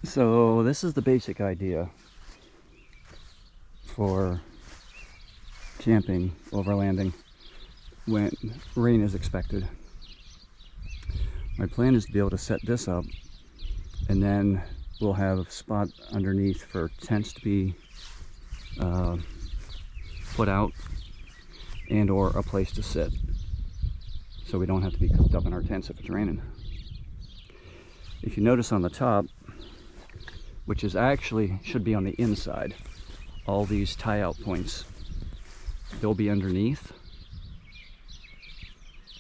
So this is the basic idea for camping, overlanding, when rain is expected. My plan is to be able to set this up, and then we'll have a spot underneath for tents to be put out, and or a place to sit, so we don't have to be cooped up in our tents if it's raining. If you notice on the top, which is actually should be on the inside, all these tie-out points, they'll be underneath,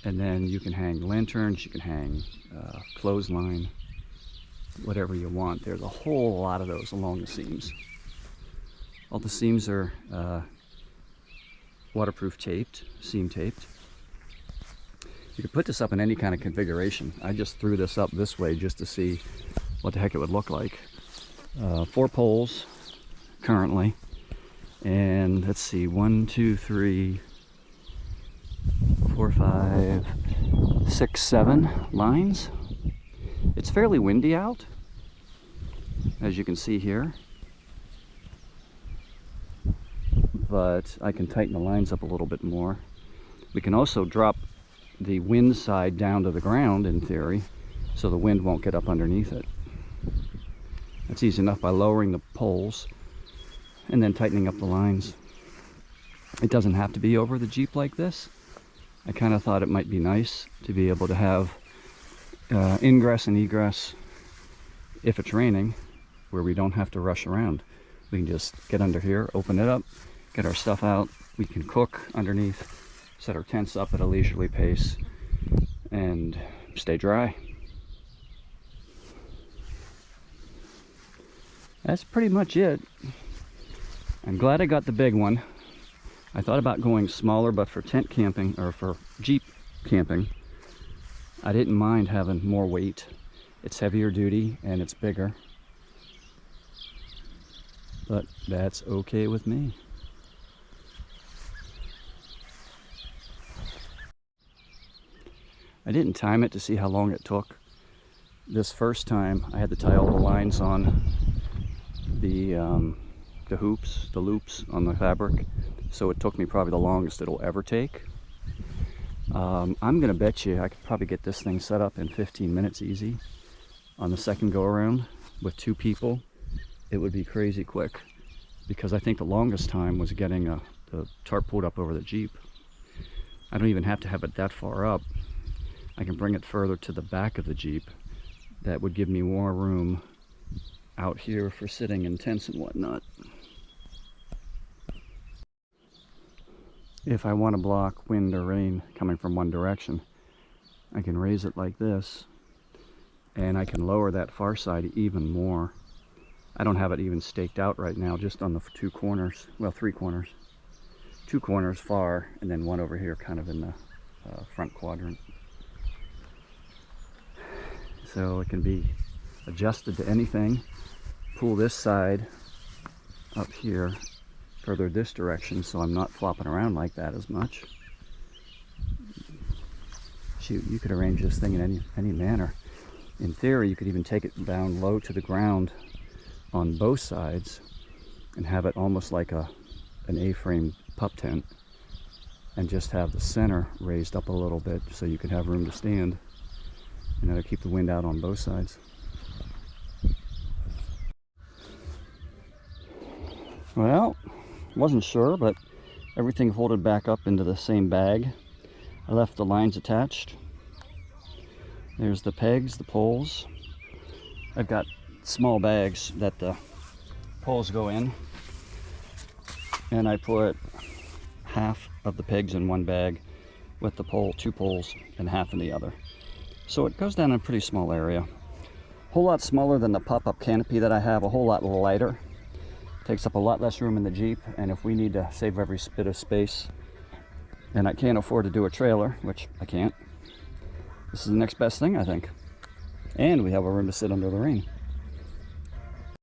and then you can hang lanterns, you can hang clothesline, whatever you want. There's a whole lot of those along the seams. All the seams are waterproof taped, seam taped. You could put this up in any kind of configuration. I just threw this up this way just to see what the heck it would look like. 4 poles currently, and let's see, 1, 2, 3, 4, 5, 6, 7 lines. It's fairly windy out, as you can see here, but I can tighten the lines up a little bit more. We can also drop the wind side down to the ground in theory, so the wind won't get up underneath it. That's easy enough by lowering the poles and then tightening up the lines. It doesn't have to be over the Jeep like this. I kind of thought it might be nice to be able to have ingress and egress if it's raining, where we don't have to rush around. We can just get under here, open it up, get our stuff out. We can cook underneath, set our tents up at a leisurely pace, and stay dry. That's pretty much it. I'm glad I got the big one. I thought about going smaller, but for tent camping, or for Jeep camping, I didn't mind having more weight. It's heavier duty and it's bigger, but that's okay with me. I didn't time it to see how long it took. This first time I had to tie all the lines on the hoops, the loops on the fabric, so it took me probably the longest it'll ever take. I'm gonna bet you I could probably get this thing set up in 15 minutes easy. On the second go around with 2 people, it would be crazy quick, because I think the longest time was getting the tarp pulled up over the Jeep. I don't even have to have it that far up. I can bring it further to the back of the Jeep. That would give me more room out here for sitting in tents and whatnot. If I want to block wind or rain coming from one direction, I can raise it like this, and I can lower that far side even more. I don't have it even staked out right now, just on the 2 corners, well, 3 corners. 2 corners far, and then one over here kind of in the front quadrant. So it can be adjusted to anything. Pull this side up here further this direction, so I'm not flopping around like that as much. Shoot, you could arrange this thing in any manner. In theory, you could even take it down low to the ground on both sides and have it almost like an A-frame pup tent, and just have the center raised up a little bit so you can have room to stand, and that'll keep the wind out on both sides. Well, wasn't sure, but everything folded back up into the same bag. I left the lines attached. There's the pegs, the poles. I've got small bags that the poles go in, and I put half of the pegs in one bag with the 2 poles and half in the other. So it goes down in a pretty small area. A whole lot smaller than the pop-up canopy that I have, a whole lot lighter. Takes up a lot less room in the Jeep, and if we need to save every bit of space and I can't afford to do a trailer, which I can't, this is the next best thing, I think. And we have a room to sit under the rain.